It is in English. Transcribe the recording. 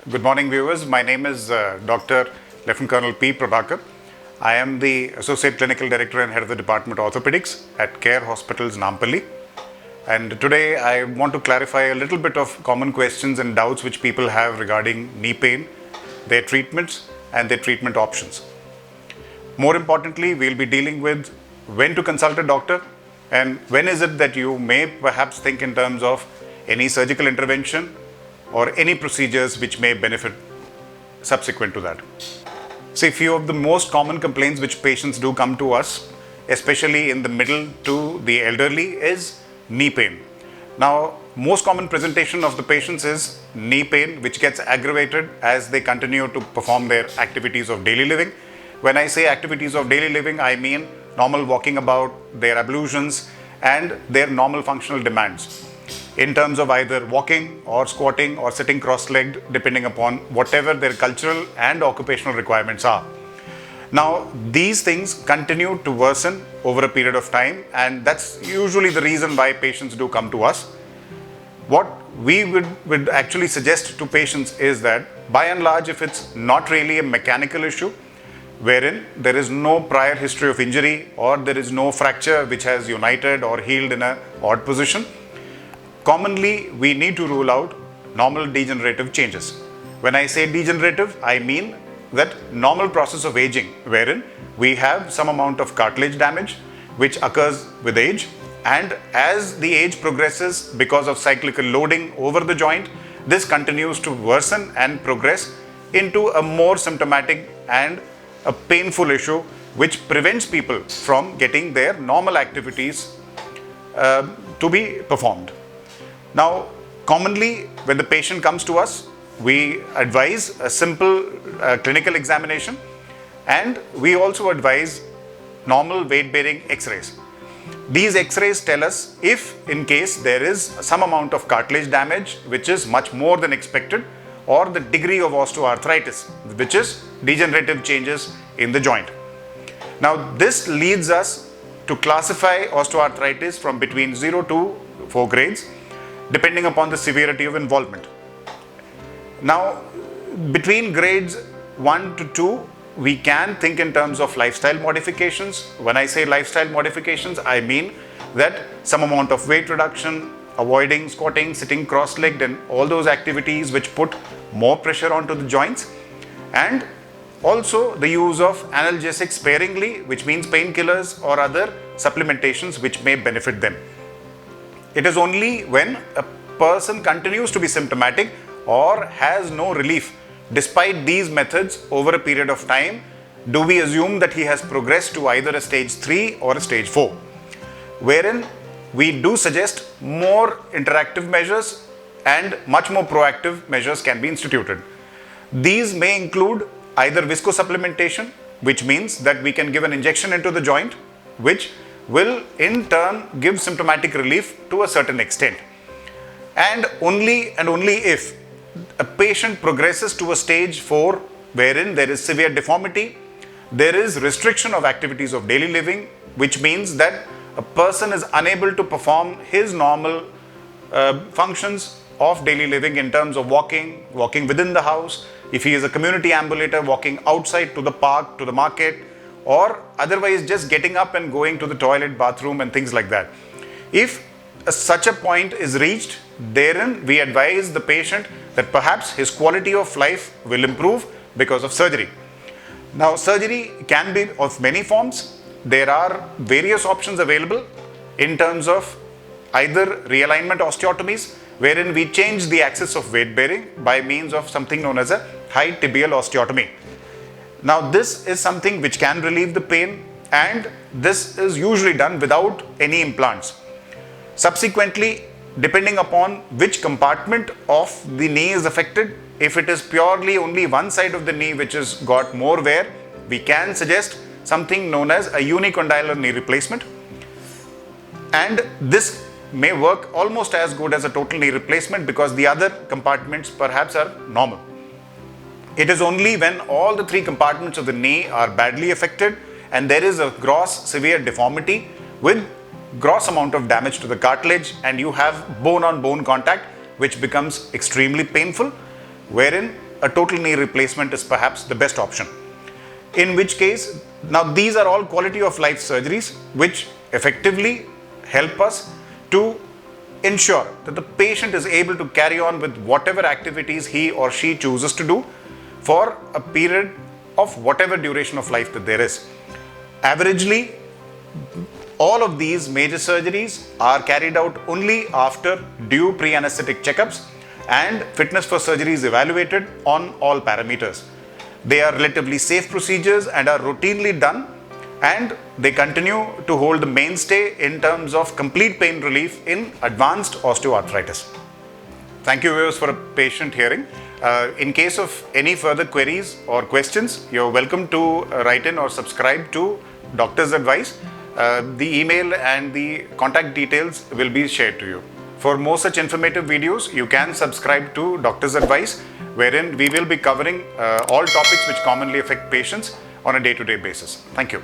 Good morning, viewers. My name is Dr. Lieutenant Colonel P. Prabhakar. I am the Associate Clinical Director and Head of the Department of Orthopedics at Care Hospitals, Nampally. And today I want to clarify a little bit of common questions and doubts which people have regarding knee pain, their treatments and their treatment options. More importantly, we'll be dealing with when to consult a doctor and when is it that you may perhaps think in terms of any surgical intervention or any procedures which may benefit subsequent to that. See, few of the most common complaints which patients do come to us, especially in the middle to the elderly, is knee pain. Now, most common presentation of the patients is knee pain, which gets aggravated as they continue to perform their activities of daily living. When I say activities of daily living, I mean normal walking about, their ablutions, and their normal functional demands in terms of either walking or squatting or sitting cross-legged, depending upon whatever their cultural and occupational requirements are. Now, these things continue to worsen over a period of time, and that's usually the reason why patients do come to us. What we would actually suggest to patients is that, by and large, if it's not really a mechanical issue, wherein there is no prior history of injury or there is no fracture which has united or healed in an odd position, commonly we need to rule out normal degenerative changes. When I say degenerative, I mean that normal process of aging, wherein we have some amount of cartilage damage which occurs with age, and as the age progresses because of cyclical loading over the joint, this continues to worsen and progress into a more symptomatic and a painful issue which prevents people from getting their normal activities to be performed. Now, commonly when the patient comes to us, we advise a simple clinical examination, and we also advise normal weight-bearing x-rays. These x-rays tell us if in case there is some amount of cartilage damage which is much more than expected, or the degree of osteoarthritis, which is degenerative changes in the joint. Now, this leads us to classify osteoarthritis from between 0 to 4 grades, depending upon the severity of involvement. Now, between grades 1 to 2, we can think in terms of lifestyle modifications. When I say lifestyle modifications, I mean that some amount of weight reduction, avoiding squatting, sitting cross-legged, and all those activities which put more pressure onto the joints, and also the use of analgesics sparingly, which means painkillers or other supplementations which may benefit them. It is only when a person continues to be symptomatic or has no relief despite these methods over a period of time do we assume that he has progressed to either a stage 3 or a stage 4, wherein we do suggest more interactive measures and much more proactive measures can be instituted. These may include either viscosupplementation, which means that we can give an injection into the joint, which will in turn give symptomatic relief to a certain extent. And only if a patient progresses to a stage 4 wherein there is severe deformity, there is restriction of activities of daily living, which means that a person is unable to perform his normal functions of daily living in terms of walking within the house, if he is a community ambulator, walking outside to the park, to the market, or otherwise just getting up and going to the toilet, bathroom and things like that. If such a point is reached, therein we advise the patient that perhaps his quality of life will improve because of surgery. Now, surgery can be of many forms. There are various options available in terms of either realignment osteotomies, wherein we change the axis of weight bearing by means of something known as a high tibial osteotomy. Now, this is something which can relieve the pain, and this is usually done without any implants. Subsequently, depending upon which compartment of the knee is affected, if it is purely only one side of the knee which has got more wear, we can suggest something known as a unicondylar knee replacement, and this may work almost as good as a total knee replacement because the other compartments perhaps are normal. It is only when all the 3 compartments of the knee are badly affected and there is a gross severe deformity with gross amount of damage to the cartilage and you have bone on bone contact which becomes extremely painful, wherein a total knee replacement is perhaps the best option. In which case, now these are all quality of life surgeries which effectively help us to ensure that the patient is able to carry on with whatever activities he or she chooses to do for a period of whatever duration of life that there is. Averagely, all of these major surgeries are carried out only after due pre-anesthetic checkups and fitness for surgery is evaluated on all parameters. They are relatively safe procedures and are routinely done, and they continue to hold the mainstay in terms of complete pain relief in advanced osteoarthritis. Thank you viewers for a patient hearing. In case of any further queries or questions, you're welcome to write in or subscribe to Doctor's Advice. The email and the contact details will be shared to you. For more such informative videos, you can subscribe to Doctor's Advice, wherein we will be covering all topics which commonly affect patients on a day-to-day basis. Thank you.